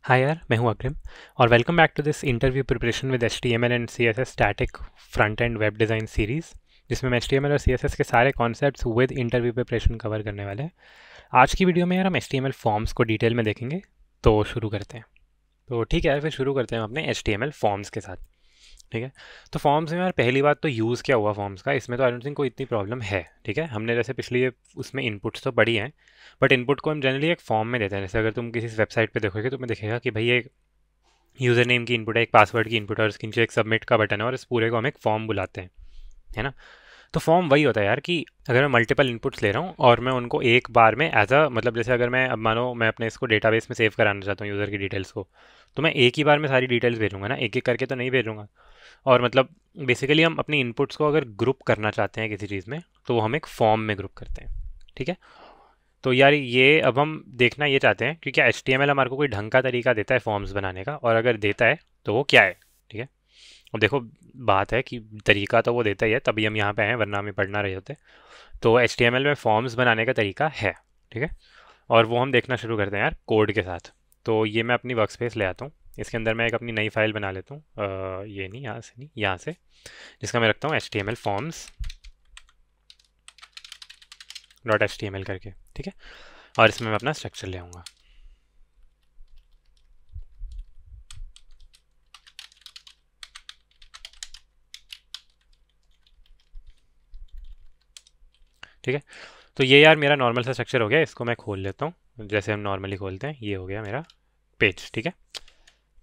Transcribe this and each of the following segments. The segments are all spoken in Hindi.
हाय यार, मैं हूं अग्रिम और welcome back to this interview preparation with HTML and CSS static front end web design series, जिसमें हम HTML और CSS के सारे concepts with interview preparation cover करने वाले हैं। आज की वीडियो में यार हम HTML फॉर्म्स को डिटेल में देखेंगे, तो शुरू करते हैं। तो ठीक है यार, फिर शुरू करते हैं हम अपने HTML फॉर्म्स के साथ। ठीक है, तो फॉर्म्स में यार पहली बात तो यूज़ क्या हुआ फॉर्म्स का, इसमें तो आई डोंट थिंक कोई इतनी प्रॉब्लम है। ठीक है, हमने जैसे पिछली उसमें इनपुट्स तो पढ़ी हैं, बट इनपुट को हम जनरली एक फॉर्म में देते हैं। जैसे अगर तुम किसी वेबसाइट पे देखोगे तो तुम्हें दिखेगा कि भाई एक यूज़र नेम की इनपुट है, एक पासवर्ड की इनपुट है और उसके नीचे एक सबमिट का बटन है और इस पूरे को हम एक फॉर्म बुलाते हैं, है ना। तो फॉर्म वही होता है यार कि अगर मैं मल्टीपल इनपुट्स ले रहा हूँ और मैं उनको एक बार में एज अ मतलब जैसे अगर मैं अब मानो मैं अपने इसको डेटाबेस में सेव कराना चाहता हूँ यूज़र की डिटेल्स को, तो मैं एक ही बार में सारी डिटेल्स भेजूंगा ना, एक एक करके तो नहीं भेजूंगा। और मतलब बेसिकली हम अपनी इनपुट्स को अगर ग्रुप करना चाहते हैं किसी चीज़ में, तो वो हम एक फॉर्म में ग्रुप करते हैं। ठीक है, तो यार ये अब हम देखना ये चाहते हैं क्योंकि HTML हमारे को कोई ढंग का तरीका देता है फॉर्म्स बनाने का, और अगर देता है तो वो क्या है। ठीक है, अब देखो, बात है कि तरीका तो वो देता ही है, तभी हम यहाँ पे हैं, वरना हमें पढ़ना रहे होते। तो HTML में फॉर्म्स बनाने का तरीका है। ठीक है, और वो हम देखना शुरू करते हैं यार कोड के साथ। तो ये मैं अपनी वर्क स्पेस ले आता हूँ, इसके अंदर मैं एक अपनी नई फाइल बना लेता हूँ, ये नहीं, यहाँ से नहीं, यहाँ से, जिसका मैं रखता हूँ HTML फॉर्म्स डॉट HTML करके। ठीक है, और इसमें मैं अपना स्ट्रक्चर ले आऊँगा। ठीक है, तो ये यार मेरा नॉर्मल सा स्ट्रक्चर हो गया, इसको मैं खोल लेता हूँ जैसे हम नॉर्मली खोलते हैं। ये हो गया मेरा पेज। ठीक है,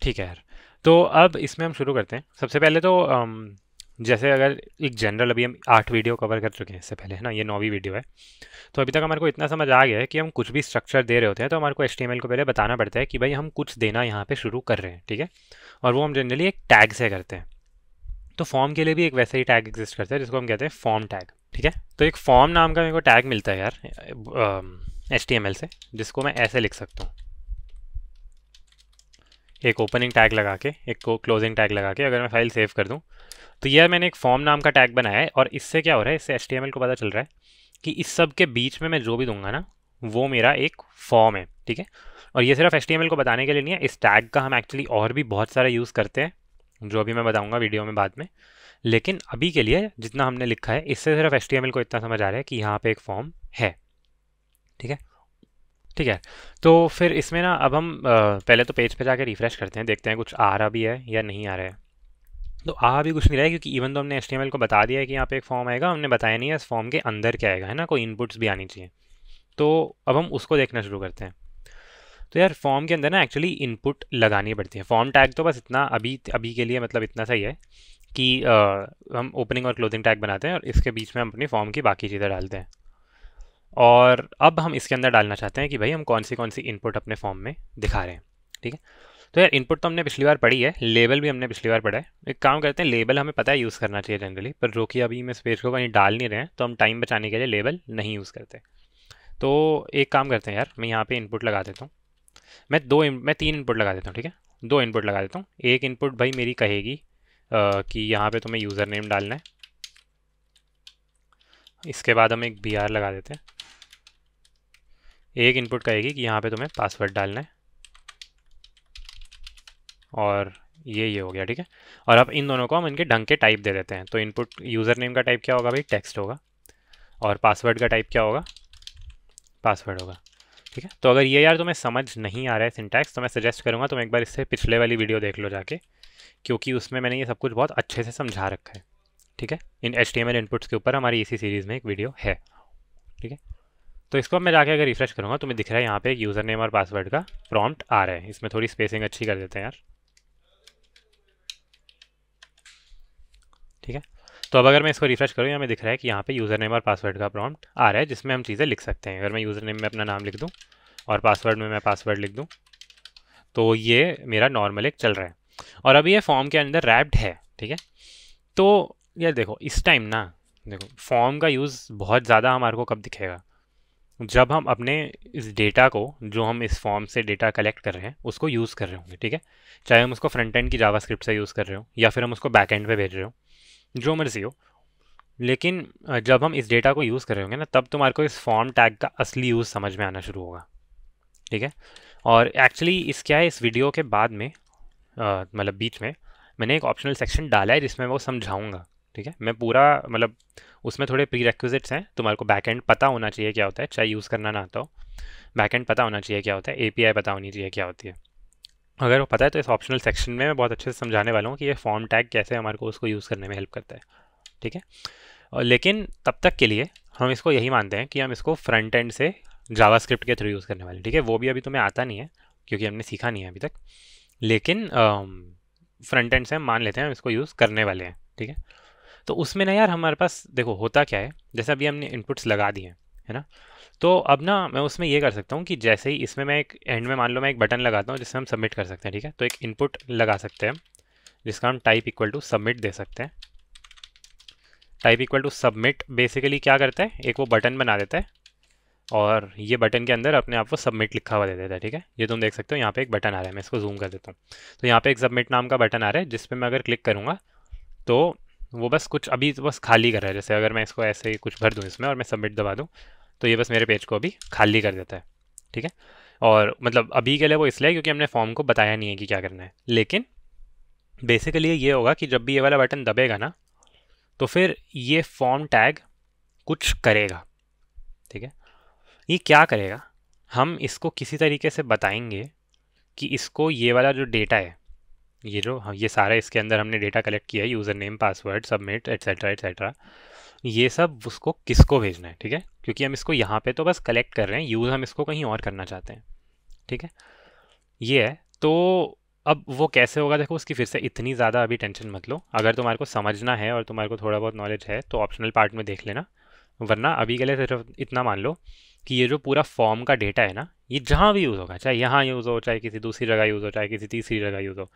ठीक है यार, तो अब इसमें हम शुरू करते हैं। सबसे पहले तो जैसे अगर एक जनरल, अभी हम 8 वीडियो कवर कर चुके हैं इससे पहले, है ना, ये 9वीं वीडियो है। तो अभी तक हमारे को इतना समझ आ गया है कि हम कुछ भी स्ट्रक्चर दे रहे होते हैं तो हमारे को HTML को पहले बताना पड़ता है कि भाई हम कुछ देना यहाँ पे शुरू कर रहे हैं। ठीक है, और वो हम जनरली एक टैग से करते हैं। तो फॉर्म के लिए भी एक वैसा ही टैग एग्जिस्ट करता है जिसको हम कहते हैं फॉर्म टैग। ठीक है, तो एक फॉर्म नाम का मेरे को टैग मिलता है यार HTML से, जिसको मैं ऐसे लिख सकता हूँ, एक ओपनिंग टैग लगा के, एक को क्लोजिंग टैग लगा के। अगर मैं फाइल सेव कर दूँ तो यार मैंने एक फॉर्म नाम का टैग बनाया है, और इससे क्या हो रहा है, इससे HTML को पता चल रहा है कि इस सब के बीच में मैं जो भी दूंगा ना, वो मेरा एक फॉर्म है। ठीक है, और ये सिर्फ HTML को बताने के लिए नहीं है, इस टैग का हम एक्चुअली और भी बहुत सारा यूज़ करते हैं, जो अभी मैं बताऊंगा वीडियो में बाद में। लेकिन अभी के लिए जितना हमने लिखा है, इससे सिर्फ HTML को इतना समझ आ रहा है कि यहाँ पे एक फॉर्म है। ठीक है, ठीक है, तो फिर इसमें ना अब हम पहले तो पेज पे जाके रिफ्रेश करते हैं, देखते हैं कुछ आ रहा भी है या नहीं आ रहा है। तो आ भी कुछ नहीं रहा है, क्योंकि इवन तो हमने HTML को बता दिया है कि यहाँ पे एक फॉर्म आएगा, हमने बताया नहीं है इस फॉर्म के अंदर क्या आएगा, है ना, कोई इनपुट्स भी आनी चाहिए। तो अब हम उसको देखना शुरू करते हैं। तो यार फॉर्म के अंदर ना एक्चुअली इनपुट लगानी पड़ती है। फॉर्म टैग तो बस इतना अभी अभी के लिए मतलब इतना सही है कि हम ओपनिंग और क्लोजिंग टैग बनाते हैं और इसके बीच में हम अपनी फॉर्म की बाकी चीज़ें डालते हैं। और अब हम इसके अंदर डालना चाहते हैं कि भाई हम कौन सी इनपुट अपने फॉर्म में दिखा रहे हैं। ठीक है, तो यार इनपुट तो हमने पिछली बार पढ़ी है, लेबल भी हमने पिछली बार पढ़ा है। एक काम करते हैं, लेबल हमें पता है यूज़ करना चाहिए जनरली, पर जो कि अभी हम इस पेज को कहीं डाल नहीं रहे हैं, तो हम टाइम बचाने के लिए लेबल नहीं यूज़ करते। तो एक काम करते हैं यार, मैं यहाँ पे इनपुट लगा देता हूँ। मैं 3 इनपुट लगा देता हूँ। ठीक है, 2 इनपुट लगा देता हूँ। एक इनपुट भाई मेरी कहेगी कि यहाँ पे तुम्हें यूज़र नेम डालना है। इसके बाद हम एक BR लगा देते हैं। एक इनपुट कहेगी कि यहाँ पे तुम्हें पासवर्ड डालना है, और ये हो गया। ठीक है, और अब इन दोनों को हम इनके ढंग के टाइप दे देते हैं। तो इनपुट यूज़र नेम का टाइप क्या होगा भाई, टेक्स्ट होगा, और पासवर्ड का टाइप क्या होगा, पासवर्ड होगा। ठीक है, तो अगर ये यार तुम्हें समझ नहीं आ रहा है सिंटैक्स, तो मैं सजेस्ट करूँगा तुम एक बार इससे पिछले वाली वीडियो देख लो जाके, क्योंकि उसमें मैंने ये सब कुछ बहुत अच्छे से समझा रखा है। ठीक है, इन HTML इनपुट्स के ऊपर हमारी इसी सीरीज़ में एक वीडियो है। ठीक है, तो इसको अब मैं जाके अगर रिफ्रेश करूँगा तो मैं दिख रहा है यहाँ पे एक यूज़र नेम और पासवर्ड का प्रॉम्प्ट आ रहा है। इसमें थोड़ी स्पेसिंग अच्छी कर देते हैं यार। ठीक है, तो अब अगर मैं इसको रिफ्रेश करूँ, यहाँ में दिख रहा है कि यहाँ पे यूज़र नेम और पासवर्ड का प्रॉम्प्ट आ रहा है, जिसमें हम चीज़ें लिख सकते हैं। अगर मैं यूज़र नेम में अपना नाम लिख दूँ और पासवर्ड में मैं पासवर्ड लिख दूँ, तो ये मेरा नॉर्मल एक चल रहा है, और अभी ये फॉर्म के अंदर रैप्ड है। ठीक है, तो यार देखो इस टाइम ना, देखो फॉर्म का यूज़ बहुत ज़्यादा हमारे को कब दिखेगा, जब हम अपने इस डेटा को, जो हम इस फॉर्म से डेटा कलेक्ट कर रहे हैं, उसको यूज़ कर रहे होंगे। ठीक है, चाहे हम उसको फ्रंट एंड की जावास्क्रिप्ट से यूज़ कर रहे हो या फिर हम उसको बैक एंड पे भेज रहे हो, जो मर्जी हो। लेकिन जब हम इस डेटा को यूज़ कर रहे होंगे ना, तब तुम्हारे को इस फॉर्म टैग का असली यूज़ समझ में आना शुरू होगा। ठीक है, और एक्चुअली इस क्या है, इस वीडियो के बाद में मतलब बीच में मैंने एक ऑप्शनल सेक्शन डाला है जिसमें वो समझाऊंगा। ठीक है, मैं पूरा मतलब उसमें थोड़े प्री रेक्विजिट्स हैं, तुम्हारे को बैक एंड पता होना चाहिए क्या होता है, चाहे यूज़ करना ना आता हो। बैक एंड पता होना चाहिए क्या होता है, एपीआई पता होनी चाहिए क्या होती है। अगर वो पता है तो इस ऑप्शनल सेक्शन में मैं बहुत अच्छे से समझाने वाला हूँ कि ये फॉर्म टैग कैसे हमारे को उसको यूज़ करने में हेल्प करता है। ठीक है, और लेकिन तब तक के लिए हम इसको यही मानते हैं कि हम इसको फ्रंट एंड से जावास्क्रिप्ट के थ्रू यूज़ करने वाले। ठीक है, वो भी अभी तुम्हें आता नहीं है क्योंकि हमने सीखा नहीं है अभी तक, लेकिन फ्रंट एंड से हम मान लेते हैं हम इसको यूज़ करने वाले हैं। ठीक है, तो उसमें ना यार हमारे पास देखो होता क्या है, जैसे अभी हमने इनपुट्स लगा दिए हैं, है ना। तो अब ना मैं उसमें ये कर सकता हूँ कि जैसे ही इसमें मैं एक एंड में मान लो मैं एक बटन लगाता हूँ जिससे हम सबमिट कर सकते हैं। ठीक है, तो एक इनपुट लगा सकते हैं हम जिसका हम टाइप इक्वल टू सबमिट दे सकते हैं। Type equal to submit basically क्या करता है, एक वो बटन बना देता है और ये बटन के अंदर अपने आप को सबमिट लिखा हुआ दे देता है। ठीक है, ये तुम देख सकते हो यहाँ पे एक बटन आ रहा है, मैं इसको जूम कर देता हूँ। तो यहाँ पे एक सबमिट नाम का बटन आ रहा है जिस पे मैं अगर क्लिक करूँगा तो वो बस कुछ अभी तो बस खाली कर रहा है। जैसे अगर मैं इसको ऐसे ही कुछ भर दूँ इसमें और मैं सबमिट दबा दूँ तो ये बस मेरे पेज को अभी खाली कर देता है। ठीक है, और मतलब अभी के लिए वो इसलिए क्योंकि हमने फॉर्म को बताया नहीं है कि क्या करना है, लेकिन बेसिकली ये होगा कि जब भी ये वाला बटन दबेगा ना तो फिर ये फॉर्म टैग कुछ करेगा। ठीक है, ये क्या करेगा, हम इसको किसी तरीके से बताएंगे कि इसको ये वाला जो डेटा है, ये जो ये सारा इसके अंदर हमने डेटा कलेक्ट किया है, user name password submit etcetera etcetera, ये सब उसको किसको भेजना है। ठीक है, क्योंकि हम इसको यहाँ पे तो बस कलेक्ट कर रहे हैं, यूज़ हम इसको कहीं और करना चाहते हैं। ठीक है, ये है। तो अब वो कैसे होगा देखो, उसकी फिर से इतनी ज़्यादा अभी टेंशन मत लो। अगर तुम्हारे को समझना है और तुम्हारे को थोड़ा बहुत नॉलेज है तो ऑप्शनल पार्ट में देख लेना, वरना अभी के लिए सिर्फ इतना मान लो कि ये जो पूरा फॉर्म का डेटा है ना, ये जहाँ भी यूज़ होगा, चाहे यहाँ यूज़ हो, चाहे किसी दूसरी जगह यूज़ हो, चाहे किसी तीसरी जगह यूज़ हो,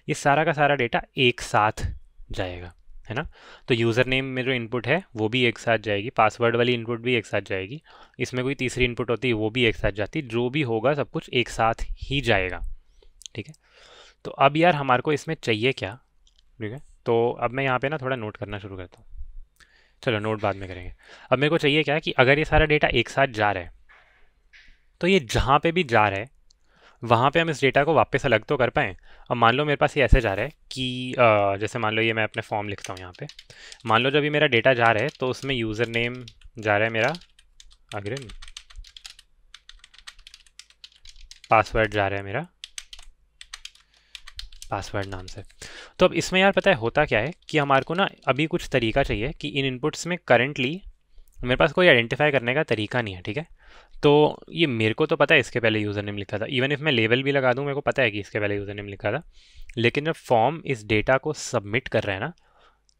ये सारा का सारा डेटा एक साथ जाएगा, है ना। तो यूज़र नेम में जो इनपुट है वो भी एक साथ जाएगी, पासवर्ड वाली इनपुट भी एक साथ जाएगी, इसमें कोई तीसरी इनपुट होती है वो भी एक साथ जाती, जो भी होगा सब कुछ एक साथ ही जाएगा। ठीक है, तो अब यार हमारे को इसमें चाहिए क्या। ठीक है, तो अब मैं यहाँ पे ना थोड़ा नोट करना शुरू करता हूँ। चलो नोट बाद में करेंगे। अब मेरे को चाहिए क्या कि अगर ये सारा डेटा एक साथ जा रहा है तो ये जहाँ पे भी जा रहा है वहाँ पे हम इस डेटा को वापस अलग तो कर पाएँ। अब मान लो मेरे पास ये ऐसे जा रहा है कि जैसे मान लो ये मैं अपने फॉर्म लिखता हूँ यहाँ पे, मान लो जब ये मेरा डेटा जा रहा है तो उसमें यूज़र नेम जा रहा है मेरा अग्रिम, पासवर्ड जा रहा है मेरा पासवर्ड नाम से। तो अब इसमें यार पता है होता क्या है कि हमारे को ना अभी कुछ तरीका चाहिए कि इन इनपुट्स में करंटली मेरे पास कोई आइडेंटिफाई करने का तरीका नहीं है। ठीक है, तो ये मेरे को तो पता है इसके पहले यूज़र नेम लिखा था, इवन इफ मैं लेबल भी लगा दूँ मेरे को पता है कि इसके पहले यूज़र नेम लिखा था, लेकिन जब फॉर्म इस डेटा को सबमिट कर रहे हैं ना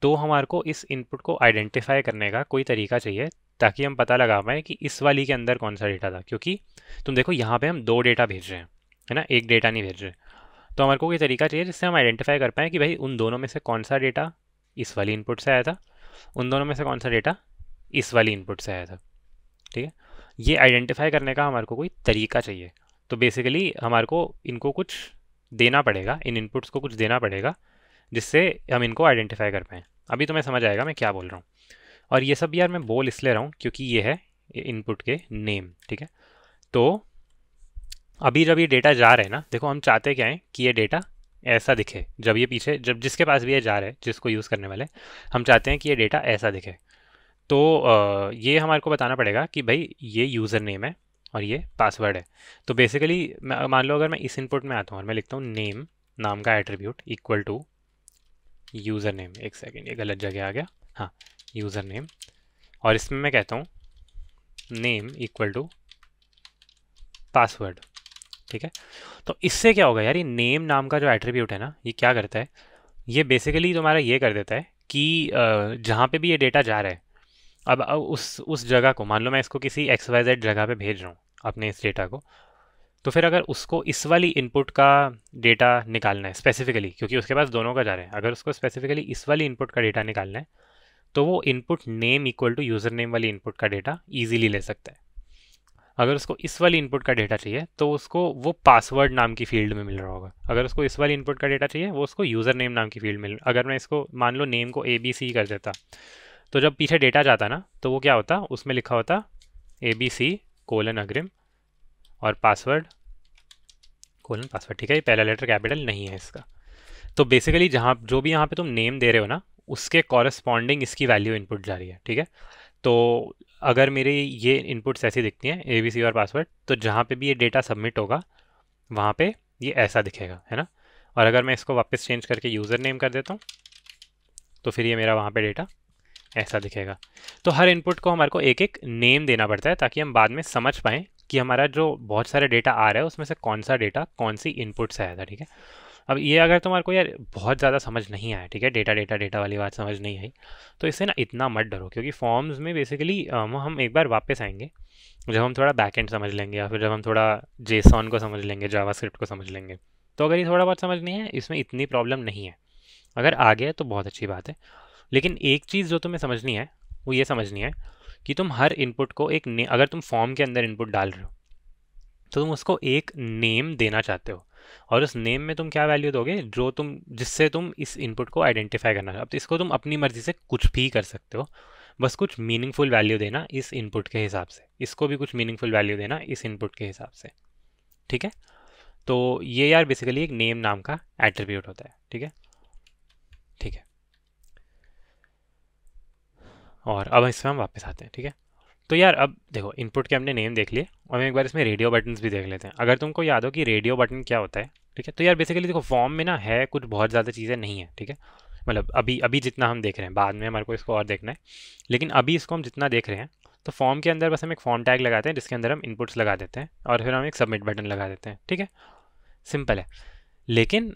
तो हमारे को इस इनपुट को आइडेंटिफाई करने का कोई तरीका चाहिए ताकि हम पता लगा पाएँ कि इस वाली के अंदर कौन सा डेटा था। क्योंकि तुम देखो यहाँ पे हम दो डेटा भेज रहे हैं, है ना, एक डेटा नहीं भेज रहे। तो हमारे को कोई तरीका चाहिए जिससे हम आइडेंटिफाई कर पाएँ कि भाई उन दोनों में से कौन सा डेटा इस वाली इनपुट से आया था, उन दोनों में से कौन सा डेटा इस वाली इनपुट से आया था। ठीक है, ये आइडेंटिफाई करने का हमारे को कोई तरीका चाहिए। तो बेसिकली हमारे को इनको कुछ देना पड़ेगा, इन इनपुट्स को कुछ देना पड़ेगा जिससे हम इनको आइडेंटिफाई कर पाएँ। अभी तुम्हें समझ आएगा मैं क्या बोल रहा हूँ। और ये सब यार मैं बोल इसलिए रहा हूँ क्योंकि ये है इनपुट के नेम। ठीक है, तो अभी जब ये डेटा जा रहा है ना, देखो हम चाहते क्या है कि ये डेटा ऐसा दिखे, जब ये पीछे जब जिसके पास भी ये जा रहा है जिसको यूज़ करने वाले, हम चाहते हैं कि ये डेटा ऐसा दिखे। तो ये हमारे को बताना पड़ेगा कि भाई ये यूज़र नेम है और ये पासवर्ड है। तो बेसिकली मान लो अगर मैं इस इनपुट में आता हूँ और मैं लिखता हूँ नेम नाम का attribute equal to user name, एक सेकेंड ये गलत जगह आ गया, हाँ यूज़र नेम, और इसमें मैं कहता हूँ नेम इक्वल टू पासवर्ड। ठीक है, तो इससे क्या होगा यार, ये नेम नाम का जो एट्रीब्यूट है ना ये क्या करता है, ये बेसिकली तुम्हारा ये कर देता है कि जहाँ पे भी ये डेटा जा रहा है, अब उस जगह को मान लो मैं इसको किसी XYZ जगह पे भेज रहा हूँ अपने इस डेटा को, तो फिर अगर उसको इस वाली इनपुट का डेटा निकालना है स्पेसिफिकली, क्योंकि उसके पास दोनों का जा रहा है, अगर उसको स्पेसिफिकली इस वाली इनपुट का डेटा निकालना है तो वो input name equal to user name वाली इनपुट का डेटा ईजिली ले सकता है। अगर उसको इस वाली इनपुट का डेटा चाहिए तो उसको वो पासवर्ड नाम की फील्ड में मिल रहा होगा, अगर उसको इस वाली इनपुट का डेटा चाहिए वो उसको यूज़र नेम नाम की फील्ड में। अगर मैं इसको मान लो नेम को ABC कर देता तो जब पीछे डेटा जाता ना तो वो क्या होता, उसमें लिखा होता ABC कोलन अग्रिम और पासवर्ड कोलन पासवर्ड, ठीक है, ये पहला लेटर कैपिटल नहीं है इसका। तो बेसिकली जहाँ जो भी यहाँ पे तुम नेम दे रहे हो ना, उसके कॉरस्पॉन्डिंग इसकी वैल्यू इनपुट जा रही है, ठीक है। तो अगर मेरे ये इनपुट्स ऐसी दिखती हैं ABC और पासवर्ड, तो जहाँ पे भी ये डेटा सबमिट होगा वहाँ पे ये ऐसा दिखेगा, है ना। और अगर मैं इसको वापस चेंज करके यूज़र नेम कर देता हूँ तो फिर ये मेरा वहाँ पे डेटा ऐसा दिखेगा। तो हर इनपुट को हमारे को एक एक नेम देना पड़ता है ताकि हम बाद में समझ पाएँ कि हमारा जो बहुत सारे डेटा आ रहा है उसमें से कौन सा डेटा कौन सी इनपुट से आया था, ठीक है। अब ये अगर तुम्हारे को यार बहुत ज़्यादा समझ नहीं आया, ठीक है, डेटा डेटा डेटा वाली बात समझ नहीं आई, तो इससे ना इतना मत डरो, क्योंकि फॉर्म्स में बेसिकली हम एक बार वापस आएंगे जब हम थोड़ा बैकएंड समझ लेंगे या फिर जब हम थोड़ा जेसॉन को समझ लेंगे, जावास्क्रिप्ट को समझ लेंगे। तो अगर ये थोड़ा बहुत समझ नहीं है, इसमें इतनी प्रॉब्लम नहीं है। अगर आ गया तो बहुत अच्छी बात है। लेकिन एक चीज़ जो तुम्हें समझनी है वो ये समझनी है कि तुम हर इनपुट को अगर तुम फॉर्म के अंदर इनपुट डाल रहे हो तो तुम उसको एक नेम देना चाहते हो, और उस नेम में तुम क्या वैल्यू दोगे जो तुम जिससे तुम इस इनपुट को आइडेंटिफाई करना चाहो। अब तो इसको तुम अपनी मर्जी से कुछ भी कर सकते हो, बस कुछ मीनिंगफुल वैल्यू देना इस इनपुट के हिसाब से, इसको भी कुछ मीनिंगफुल वैल्यू देना इस इनपुट के हिसाब से, ठीक है। तो ये यार बेसिकली एक नेम नाम का एट्रीब्यूट होता है, ठीक है, ठीक है। और अब इसमें हम वापस आते हैं, ठीक है। तो यार अब देखो इनपुट के हमने नेम देख लिए, और हम एक बार इसमें रेडियो बटन्स भी देख लेते हैं। अगर तुमको याद हो कि रेडियो बटन क्या होता है, ठीक है, तो यार बेसिकली देखो फॉर्म में ना है कुछ बहुत ज़्यादा चीज़ें नहीं है, ठीक है। मतलब अभी अभी जितना हम देख रहे हैं, बाद में हमारे को इसको और देखना है, लेकिन अभी इसको हम जितना देख रहे हैं, तो फॉर्म के अंदर बस हम एक फॉर्म टैग लगाते हैं जिसके अंदर हम इनपुट्स लगा देते हैं, और फिर हम एक सबमिट बटन लगा देते हैं, ठीक है, सिंपल है। लेकिन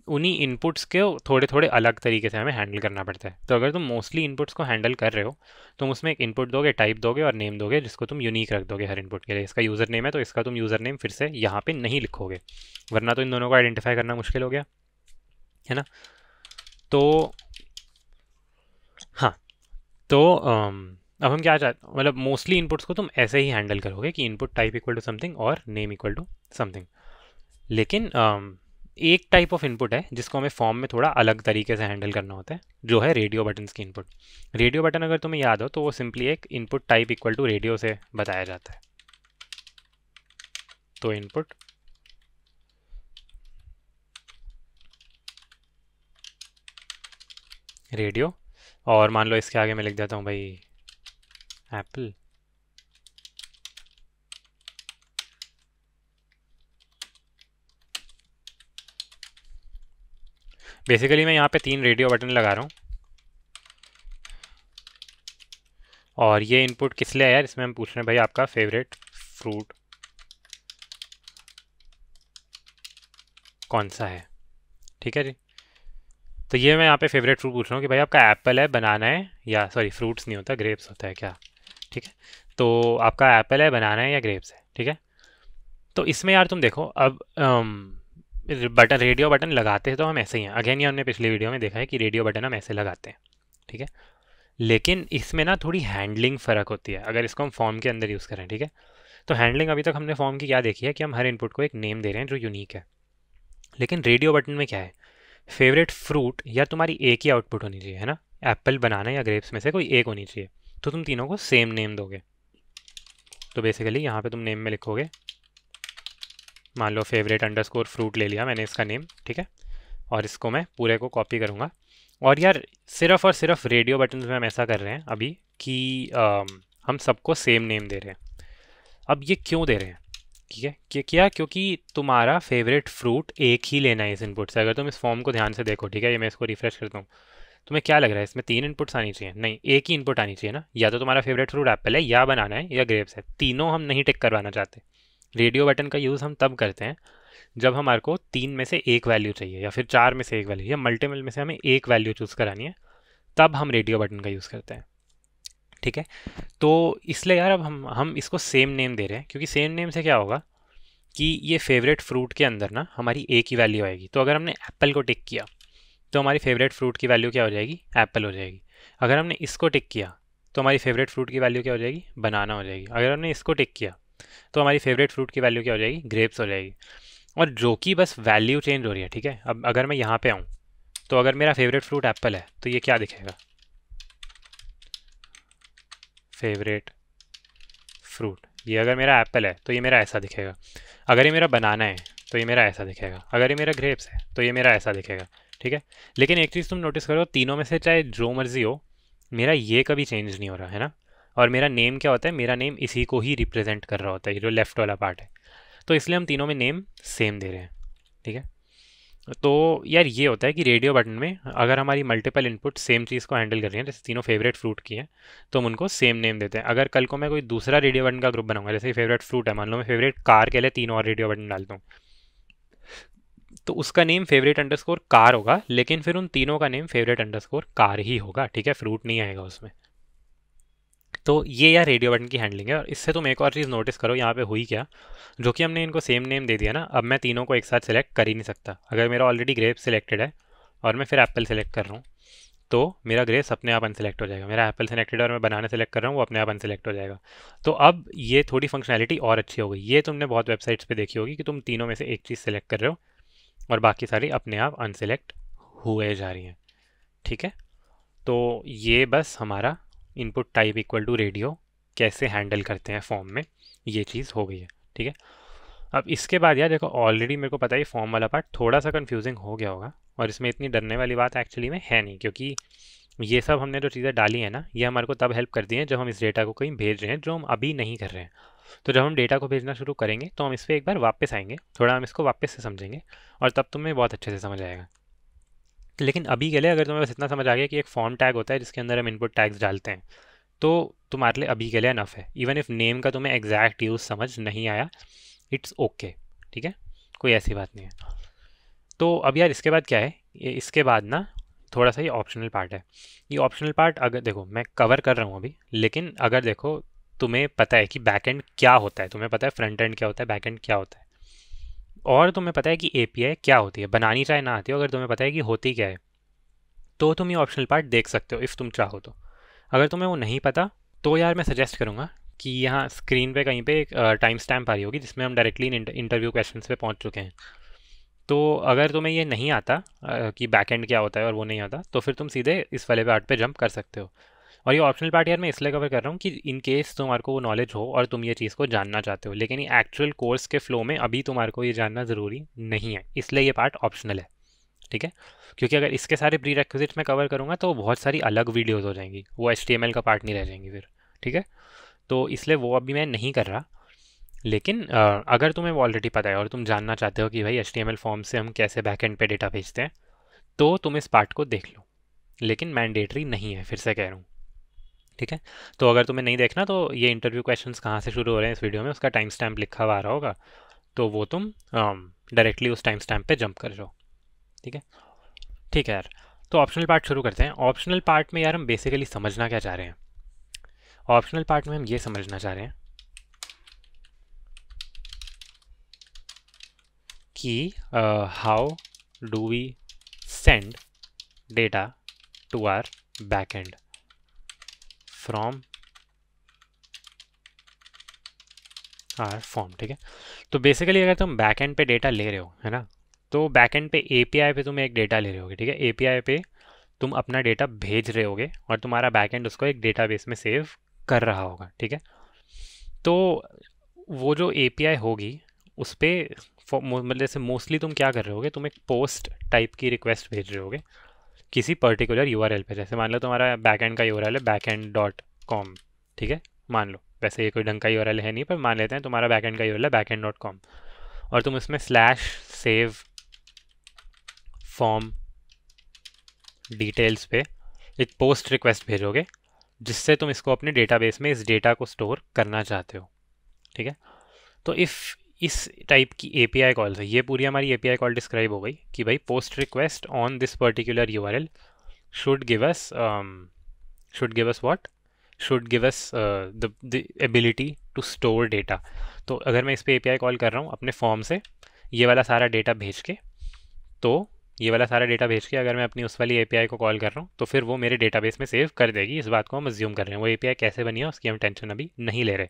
उन्हीं इनपुट्स के थोड़े थोड़े अलग तरीके से हमें हैंडल करना पड़ता है। तो अगर तुम मोस्टली इनपुट्स को हैंडल कर रहे हो, तुम उसमें एक इनपुट दोगे, टाइप दोगे और नेम दोगे, जिसको तुम यूनिक रख दोगे हर इनपुट के लिए। इसका यूज़र नेम है तो इसका तुम यूज़र नेम फिर से यहाँ पे नहीं लिखोगे, वरना तो इन दोनों को आइडेंटिफाई करना मुश्किल हो गया, है ना। तो हाँ, तो अब हम क्या चाहते, मतलब मोस्टली इनपुट्स को तुम ऐसे ही हैंडल करोगे कि input type equal to something और नेम इक्वल टू समथिंग। लेकिन एक टाइप ऑफ इनपुट है जिसको हमें फॉर्म में थोड़ा अलग तरीके से हैंडल करना होता है, जो है रेडियो बटन्स की इनपुट। रेडियो बटन अगर तुम्हें याद हो तो वो सिंपली एक input type equal to radio से बताया जाता है। तो इनपुट रेडियो, और मान लो इसके आगे मैं लिख देता हूँ भाई एप्पल। बेसिकली मैं यहाँ पे 3 रेडियो बटन लगा रहा हूँ, और ये इनपुट किस लिए है यार, इसमें हम पूछ रहे हैं भाई आपका फेवरेट फ्रूट कौन सा है, ठीक है जी। तो ये मैं यहाँ पे फेवरेट फ्रूट पूछ रहा हूँ कि भाई आपका एप्पल है, बनाना है, या सॉरी फ्रूट्स नहीं होता, ग्रेप्स होता है क्या, ठीक है। तो आपका एप्पल है, बनाना है या ग्रेप्स है, ठीक है। तो इसमें यार तुम देखो अब बटन रेडियो बटन लगाते हैं तो हम ऐसे ही हैं। अगेन ये हमने पिछली वीडियो में देखा है कि रेडियो बटन हम ऐसे लगाते हैं, ठीक है। लेकिन इसमें ना थोड़ी हैंडलिंग फ़र्क होती है अगर इसको हम फॉर्म के अंदर यूज़ करें, ठीक है। तो हैंडलिंग अभी तक हमने फॉर्म की क्या देखी है कि हम हर इनपुट को एक नेम दे रहे हैं जो यूनिक है। लेकिन रेडियो बटन में क्या है, फेवरेट फ्रूट या तुम्हारी एक ही आउटपुट होनी चाहिए, है ना। एप्पल, बनाना या ग्रेप्स में से कोई एक होनी चाहिए, तो तुम तीनों को सेम नेम दोगे। तो बेसिकली यहाँ पे तुम नेम में लिखोगे, मान लो फेवरेट अंडरस्कोर फ्रूट ले लिया मैंने इसका नेम, ठीक है। और इसको मैं पूरे को कॉपी करूँगा। और यार सिर्फ और सिर्फ रेडियो बटन में हम ऐसा कर रहे हैं अभी कि हम सबको सेम नेम दे रहे हैं। अब ये क्यों दे रहे हैं, ठीक है, क्या क्योंकि तुम्हारा फेवरेट फ्रूट एक ही लेना है इस इनपुट से। अगर तुम इस फॉर्म को ध्यान से देखो, ठीक है, ये मैं इसको रिफ्रेश करता हूँ, तुम्हें क्या लग रहा है इसमें 3 इनपुट्स आनी चाहिए? नहीं, एक ही इनपुट आनी चाहिए ना। या तो तुम्हारा फेवरेट फ्रूट एप्पल है, या बनाना है, या ग्रेप्स है। तीनों हम नहीं टिक करवाना चाहते। रेडियो बटन का यूज़ हम तब करते हैं जब हमारे को 3 में से एक वैल्यू चाहिए, या फिर 4 में से एक वैल्यू, या मल्टीपल में से हमें एक वैल्यू चूज़ करानी है, तब हम रेडियो बटन का यूज़ करते हैं, ठीक है। तो इसलिए यार अब हम इसको सेम नेम दे रहे हैं, क्योंकि सेम नेम से क्या होगा कि ये फेवरेट फ्रूट के अंदर ना हमारी एक ही वैल्यू आएगी। तो अगर हमने एप्पल को टिक किया तो हमारी फेवरेट फ्रूट की वैल्यू क्या हो जाएगी, एप्पल हो जाएगी। अगर हमने इसको टिक किया तो हमारी फेवरेट फ्रूट की वैल्यू क्या हो जाएगी, बनाना हो जाएगी। अगर हमने इसको टिक किया तो हमारी फेवरेट फ्रूट की वैल्यू क्या हो जाएगी, ग्रेप्स हो जाएगी। और जो कि बस वैल्यू चेंज हो रही है, ठीक है। अब अगर मैं यहाँ पे आऊँ तो अगर मेरा फेवरेट फ्रूट एप्पल है तो ये क्या दिखेगा, फेवरेट फ्रूट। ये अगर मेरा एप्पल है तो ये मेरा ऐसा दिखेगा। अगर ये मेरा बनाना है तो ये मेरा ऐसा दिखेगा, अगर ये मेरा ग्रेप्स है तो ये मेरा ऐसा दिखेगा, ठीक है। लेकिन एक चीज़ तुम नोटिस करो, तीनों में से चाहे जो मर्जी हो, मेरा ये कभी चेंज नहीं हो रहा है ना। और मेरा नेम क्या होता है, मेरा नेम इसी को ही रिप्रेजेंट कर रहा होता है, ये जो लेफ्ट वाला पार्ट है। तो इसलिए हम तीनों में नेम सेम दे रहे हैं, ठीक है। तो यार ये होता है कि रेडियो बटन में अगर हमारी मल्टीपल इनपुट सेम चीज़ को हैंडल कर रही हैं, जैसे तीनों फेवरेट फ्रूट की हैं, तो हम उनको सेम नेम देते हैं। अगर कल को मैं कोई दूसरा रेडियो बटन का ग्रुप बनाऊंगा, जैसे फेवरेट फ्रूट है, मान लो मैं फेवरेट कार के लिए 3 और रेडियो बटन डालता हूँ, तो उसका नेम फेवरेट अंडरस्कोर कार होगा, लेकिन फिर उन तीनों का नेम फेवरेट अंडरस्कोर कार ही होगा, ठीक है, फ्रूट नहीं आएगा उसमें। तो ये यार रेडियो बटन की हैंडलिंग है। और इससे तुम एक और चीज़ नोटिस करो, यहाँ पे हुई क्या, जो कि हमने इनको सेम नेम दे दिया ना, अब मैं तीनों को एक साथ सेलेक्ट कर ही नहीं सकता। अगर मेरा ऑलरेडी ग्रेप सिलेक्टेड है और मैं फिर एप्पल सेलेक्ट कर रहा हूँ, तो मेरा ग्रेप्स अपने आप अनसेलेक्ट हो जाएगा। मेरा एप्पल सेलेक्टेड है और मैं बनाना सेलेक्ट कर रहा हूँ, वो अपने आप अनसेलेक्ट हो जाएगा। तो अब ये थोड़ी फंक्शनैलिटी और अच्छी हो गई। ये तुमने बहुत वेबसाइट्स पे देखी होगी कि तुम तीनों में से एक चीज़ सेलेक्ट कर रहे हो और बाकी सारी अपने आप अनसेलेक्ट हुए जा रही हैं, ठीक है। तो ये बस हमारा input type equal to radio कैसे हैंडल करते हैं फॉर्म में, ये चीज़ हो गई है, ठीक है। अब इसके बाद यार देखो, ऑलरेडी मेरे को पता है फॉर्म वाला पार्ट थोड़ा सा कंफ्यूजिंग हो गया होगा, और इसमें इतनी डरने वाली बात एक्चुअली में है नहीं, क्योंकि ये सब हमने जो चीज़ें डाली हैं ना, ये हमारे को तब हेल्प करती हैं जब हम इस डेटा को कहीं भेज रहे हैं, जो हम अभी नहीं कर रहे हैं। तो जब हम डेटा को भेजना शुरू करेंगे तो हम इस पर एक बार वापस आएंगे, थोड़ा हम इसको वापस से समझेंगे, और तब तुम्हें बहुत अच्छे से समझ आएगा। लेकिन अभी के लिए अगर तुम्हें बस इतना समझ आ गया कि एक फॉर्म टैग होता है जिसके अंदर हम इनपुट टैग्स डालते हैं, तो तुम्हारे लिए अभी के लिए अनफ है। इवन इफ नेम का तुम्हें एग्जैक्ट यूज़ समझ नहीं आया, इट्स ओके, ठीक है, कोई ऐसी बात नहीं है। तो अब यार इसके बाद क्या है, इसके बाद ना थोड़ा सा ये ऑप्शनल पार्ट है। ये ऑप्शनल पार्ट अगर देखो मैं कवर कर रहा हूँ अभी, लेकिन अगर देखो तुम्हें पता है कि बैक एंड क्या होता है, तुम्हें पता है फ्रंट एंड क्या होता है, बैक एंड क्या होता है, और तुम्हें पता है कि एपीआई क्या होती है, बनानी चाहे ना आती हो, अगर तुम्हें पता है कि होती क्या है, तो तुम ये ऑप्शनल पार्ट देख सकते हो इफ़ तुम चाहो तो। अगर तुम्हें वो नहीं पता, तो यार मैं सजेस्ट करूँगा कि यहाँ स्क्रीन पे कहीं पे एक टाइम स्टैम्प आ रही होगी जिसमें हम डायरेक्टली इंटरव्यू क्वेश्चंस पे पहुँच चुके हैं। तो अगर तुम्हें ये नहीं आता कि बैक एंड क्या होता है और वो नहीं आता, तो फिर तुम सीधे इस वाले पार्ट पे जंप कर सकते हो। और ये ऑप्शनल पार्ट यार मैं इसलिए कवर कर रहा हूँ कि इन केस तुम्हारे को वो नॉलेज हो और तुम ये चीज़ को जानना चाहते हो, लेकिन ये एक्चुअल कोर्स के फ्लो में अभी तुम्हारे को ये जानना ज़रूरी नहीं है, इसलिए ये पार्ट ऑप्शनल है, ठीक है। क्योंकि अगर इसके सारे प्री रेक्विजिट्स मैं कवर करूँगा तो बहुत सारी अलग वीडियोज़ हो जाएंगी, वो HTML का पार्ट नहीं रह जाएंगी फिर, ठीक है। तो इसलिए वो अभी मैं नहीं कर रहा। लेकिन अगर तुम्हें वो ऑलरेडी पता है और तुम जानना चाहते हो कि भाई HTML फॉर्म से हम कैसे बैकएंड पे डेटा भेजते हैं, तो तुम इस पार्ट को देख लो, लेकिन मैंडेटरी नहीं है, फिर से कह रहा हूँ, ठीक है। तो अगर तुम्हें नहीं देखना, तो ये इंटरव्यू क्वेश्चंस कहाँ से शुरू हो रहे हैं इस वीडियो में उसका टाइम स्टैम्प लिखा हुआ आ रहा होगा, तो वो तुम डायरेक्टली उस टाइम स्टैम्प पे जंप कर जाओ, ठीक है। ठीक है यार, तो ऑप्शनल पार्ट शुरू करते हैं। ऑप्शनल पार्ट में यार हम बेसिकली समझना क्या चाह रहे हैं, ऑप्शनल पार्ट में हम ये समझना चाह रहे हैं कि how do we send data to our backend from our form, ठीक है। तो बेसिकली अगर तुम बैकएंड पे डेटा ले रहे हो, है ना, तो बैकएंड पे एपीआई पे तुम एक डेटा ले रहे होगे, ठीक है। एपीआई पे तुम अपना डेटा भेज रहे होगे और तुम्हारा बैकएंड उसको एक डेटाबेस में सेव कर रहा होगा, ठीक है। तो वो जो एपीआई होगी उस पर मतलब जैसे मोस्टली तुम क्या कर रहे होगे, तुम एक पोस्ट टाइप की रिक्वेस्ट भेज रहे होगे किसी पर्टिकुलर यूआरएल पे। जैसे मान लो तुम्हारा बैकएंड का यूआरएल है backend.com, ठीक है, मान लो, वैसे ये कोई ढंग का यूआरएल है नहीं, पर मान लेते हैं तुम्हारा बैकएंड का यूआरएल है backend.com, और तुम इसमें /save फॉर्म डिटेल्स पे एक पोस्ट रिक्वेस्ट भेजोगे जिससे तुम इसको अपने डेटाबेस में इस डेटा को स्टोर करना चाहते हो, ठीक है। तो इफ़ इस टाइप की एपीआई कॉल है, ये पूरी हमारी एपीआई कॉल डिस्क्राइब हो गई कि भाई post request on this particular URL should give us what, should give us the ability to store data. तो अगर मैं इस पर एपीआई कॉल कर रहा हूँ अपने फॉर्म से, ये वाला सारा डेटा भेज के, तो ये वाला सारा डेटा भेज के अगर मैं अपनी उस वाली एपीआई को कॉल कर रहा हूँ, तो फिर वो मेरे डेटाबेस में सेव कर देगी। इस बात को हम अज्यूम कर रहे हैं, वो एपीआई कैसे बनी है उसकी हम टेंशन अभी नहीं ले रहे।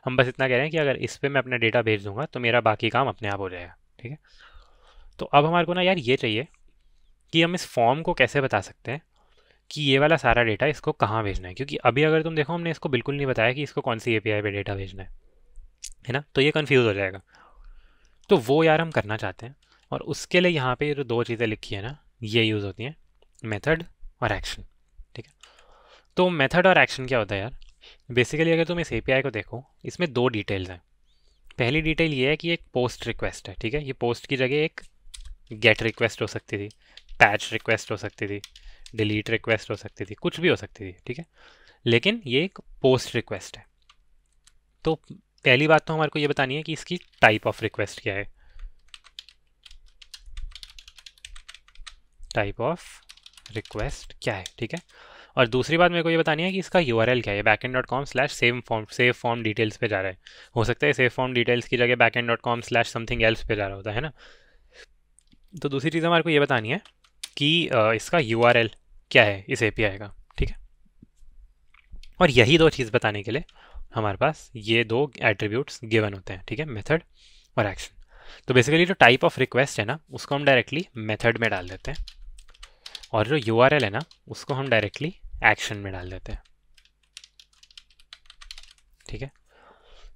हम बस इतना कह रहे हैं कि अगर इस पर मैं अपना डेटा भेज दूंगा तो मेरा बाकी काम अपने आप हो जाएगा, ठीक है। तो अब हमारे को ना यार ये चाहिए कि हम इस फॉर्म को कैसे बता सकते हैं कि ये वाला सारा डेटा इसको कहाँ भेजना है, क्योंकि अभी अगर तुम देखो हमने इसको बिल्कुल नहीं बताया कि इसको कौन सी एपीआई पे डेटा भेजना है ना, तो ये कन्फ्यूज़ हो जाएगा। तो वो यार हम करना चाहते हैं, और उसके लिए यहाँ पे जो दो चीज़ें लिखी है ना, ये यूज़ होती हैं, मेथड और एक्शन। ठीक है, तो मेथड और एक्शन क्या होता है यार? बेसिकली अगर तुम इस एपीआई को देखो, इसमें दो डिटेल्स हैं। पहली डिटेल ये है कि एक पोस्ट रिक्वेस्ट है। ठीक है, ये पोस्ट की जगह एक गेट रिक्वेस्ट हो सकती थी, पैच रिक्वेस्ट हो सकती थी, डिलीट रिक्वेस्ट हो सकती थी, कुछ भी हो सकती थी। ठीक है, लेकिन ये एक पोस्ट रिक्वेस्ट है। तो पहली बात तो हमारे को ये बतानी है कि इसकी टाइप ऑफ रिक्वेस्ट क्या है। टाइप ऑफ रिक्वेस्ट क्या है, ठीक है। और दूसरी बात मेरे को ये बतानी है कि इसका यूआरएल क्या है। backend.com/save form डिटेल्स पे जा रहा है। हो सकता है सेव फॉर्म डिटेल्स की जगह backend.com/something else पे जा रहा होता है ना। तो दूसरी चीज़ हमारे को ये बतानी है कि इसका यूआरएल क्या है इस एपीआई का। ठीक है, और यही दो चीज़ बताने के लिए हमारे पास ये दो एट्रीब्यूट्स गिवन होते हैं। ठीक है, मेथड और एक्शन। तो बेसिकली जो टाइप ऑफ रिक्वेस्ट है ना, उसको हम डायरेक्टली मेथड में डाल देते हैं, और जो यूआरएल है ना, उसको हम डायरेक्टली एक्शन में डाल देते हैं। ठीक है,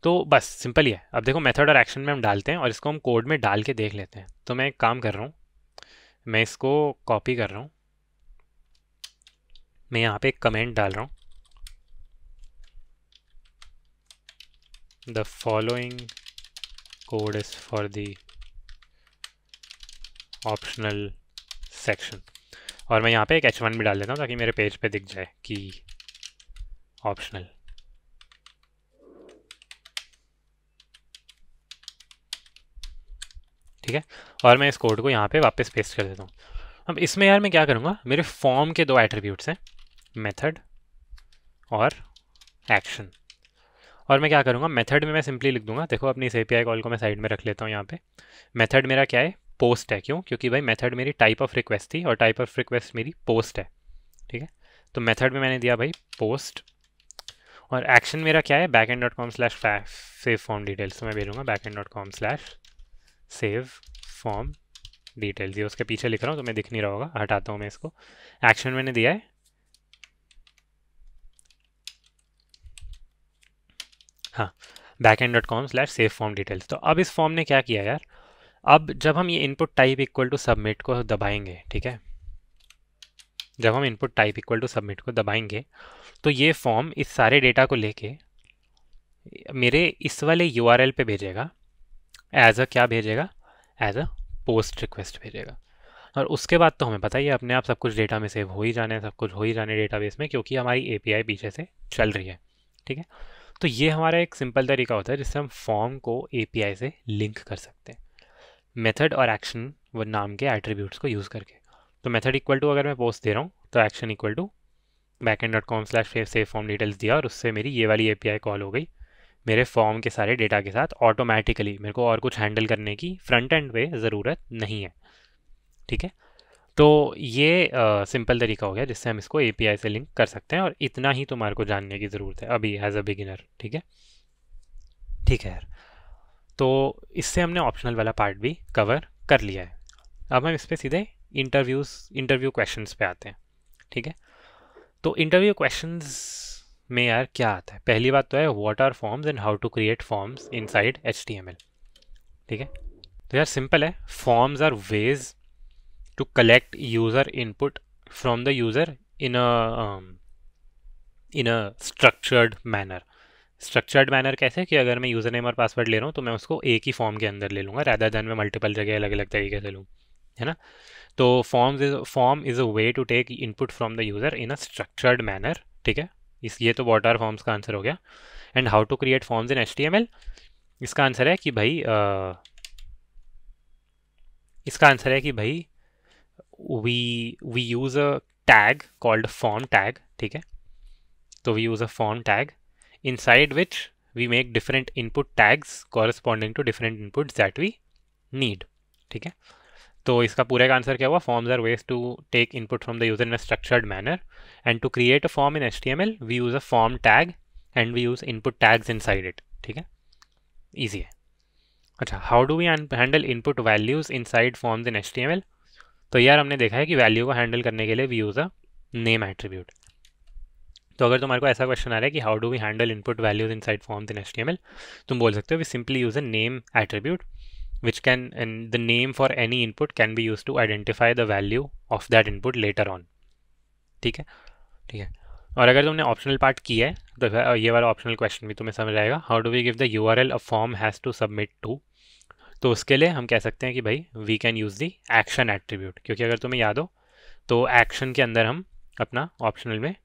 तो बस सिंपल ही है। अब देखो, मेथड और एक्शन में हम डालते हैं और इसको हम कोड में डाल के देख लेते हैं। तो मैं एक काम कर रहा हूँ, मैं इसको कॉपी कर रहा हूँ, मैं यहाँ पे एक कमेंट डाल रहा हूँ, the following code is for the optional section, और मैं यहाँ पे एक h1 भी डाल देता हूँ ताकि मेरे पेज पे दिख जाए कि ऑप्शनल। ठीक है, और मैं इस कोड को यहाँ पे वापस पेस्ट कर देता हूँ। अब इसमें यार मैं क्या करूँगा, मेरे फॉर्म के दो एट्रीब्यूट्स हैं, मेथड और एक्शन। और मैं क्या करूँगा, मेथड में मैं सिंपली लिख दूंगा, देखो अपनी इस एपीआई कॉल को मैं साइड में रख लेता हूँ यहाँ पे। मेथड मेरा क्या है, पोस्ट है। क्यों? क्योंकि भाई मेथड मेरी टाइप ऑफ रिक्वेस्ट थी और टाइप ऑफ रिक्वेस्ट मेरी पोस्ट है। ठीक है, तो मेथड में मैंने दिया भाई पोस्ट, और एक्शन मेरा क्या है, backend.com/save form details। तो मैं भेजूंगा backend.com/save form details। ये उसके पीछे लिख रहा हूँ तो मैं दिख नहीं रहा होगा, हटाता हूँ मैं इसको। एक्शन मैंने दिया है, हाँ, backend.com/save form details। तो अब इस फॉर्म ने क्या किया यार, अब जब हम ये input type equal to submit को दबाएंगे, ठीक है, जब हम input type equal to submit को दबाएंगे, तो ये फॉर्म इस सारे डेटा को लेके मेरे इस वाले यूआरएल पे भेजेगा, एज अ क्या भेजेगा, एज अ पोस्ट रिक्वेस्ट भेजेगा। और उसके बाद तो हमें पता ही है, अपने आप सब कुछ डेटा में सेव हो ही जाने, सब कुछ हो ही जाने डेटाबेस में, क्योंकि हमारी एपीआई पीछे से चल रही है। ठीक है, तो ये हमारा एक सिंपल तरीका होता है जिससे हम फॉर्म को एपीआई से लिंक कर सकते हैं, मेथड और एक्शन वो नाम के एट्रीब्यूट्स को यूज़ करके। तो मेथड इक्वल टू अगर मैं पोस्ट दे रहा हूँ, तो action equal to backend.com/save form details दिया, और उससे मेरी ये वाली एपीआई कॉल हो गई मेरे फॉर्म के सारे डेटा के साथ ऑटोमेटिकली। मेरे को और कुछ हैंडल करने की फ्रंट एंड पे ज़रूरत नहीं है। ठीक है, तो ये सिंपल तरीका हो गया जिससे हम इसको एपीआई से लिंक कर सकते हैं, और इतना ही तुम्हारे को जानने की ज़रूरत है अभी एज अ बिगिनर। ठीक है, ठीक है यार, तो इससे हमने ऑप्शनल वाला पार्ट भी कवर कर लिया है। अब हम इस पर सीधे इंटरव्यू क्वेश्चंस पे आते हैं। ठीक है, तो इंटरव्यू क्वेश्चंस में यार क्या आता है, पहली बात तो है what are forms and how to create forms inside HTML। ठीक है, तो यार सिंपल है, forms are ways to collect user input from the user in a structured manner. Structured manner कैसे, कि अगर मैं यूज़र नेम और पासवर्ड ले रहा हूँ तो मैं उसको एक ही फॉर्म के अंदर ले लूँगा, रैदर दैन मैं मल्टीपल जगह अलग अलग तरीके से लूँ, है ना। तो form is a way to take input from the user in a structured manner. ठीक है, ये तो व्हाट आर फॉर्म्स का आंसर हो गया। And how to create forms in HTML, इसका आंसर है कि भाई we use a tag called form tag. ठीक है, तो we use a form tag inside which we make different input tags corresponding to different inputs that we need। ठीक है, तो इसका पूरे का आंसर क्या हुआ, forms are ways to take input from the user in a structured manner, and to create a form in HTML we use a form tag and we use input tags inside it. ठीक है, ईजी है। अच्छा, how do we handle input values inside forms in HTML। तो यार हमने देखा है कि वैल्यू को हैंडल करने के लिए we use a name attribute. तो अगर तुम्हारे को ऐसा क्वेश्चन आ रहा है कि how do we handle input values inside forms in HTML, तुम बोल सकते हो we simply use a name attribute which can, and the name for any input can be used to identify the value of that input later on. ठीक है, ठीक है. और अगर तुमने ऑप्शनल पार्ट किया है तो ये वाला ऑप्शनल क्वेश्चन भी तुम्हें समझ आएगा. How do we give the URL a form has to submit to. तो उसके लिए हम कह सकते हैं कि भाई we can use the action attribute, क्योंकि अगर तुम्हें याद हो तो एक्शन के अंदर हम अपना ऑप्शनल में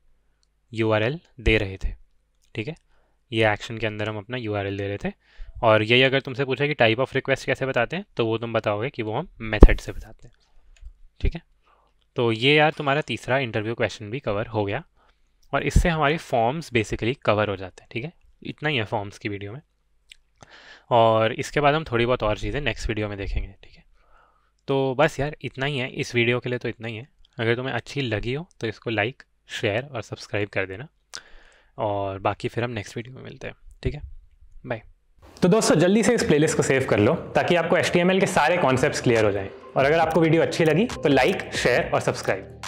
URL दे रहे थे. ठीक है, ये एक्शन के अंदर हम अपना URL दे रहे थे. और यही अगर तुमसे पूछा कि टाइप ऑफ रिक्वेस्ट कैसे बताते हैं, तो वो तुम बताओगे कि वो हम मेथड से बताते हैं. ठीक है, तो ये यार तुम्हारा तीसरा इंटरव्यू क्वेश्चन भी कवर हो गया, और इससे हमारी फॉर्म्स बेसिकली कवर हो जाते हैं. ठीक है, इतना ही है फॉर्म्स की वीडियो में, और इसके बाद हम थोड़ी बहुत और चीज़ें नेक्स्ट वीडियो में देखेंगे. ठीक है, तो बस यार इतना ही है इस वीडियो के लिए, तो इतना ही है. अगर तुम्हें अच्छी लगी हो तो इसको लाइक, शेयर और सब्सक्राइब कर देना, और बाकी फिर हम नेक्स्ट वीडियो में मिलते हैं. ठीक है, बाय. तो दोस्तों जल्दी से इस प्लेलिस्ट को सेव कर लो ताकि आपको HTML के सारे कॉन्सेप्ट्स क्लियर हो जाएं. और अगर आपको वीडियो अच्छी लगी तो लाइक, शेयर और सब्सक्राइब.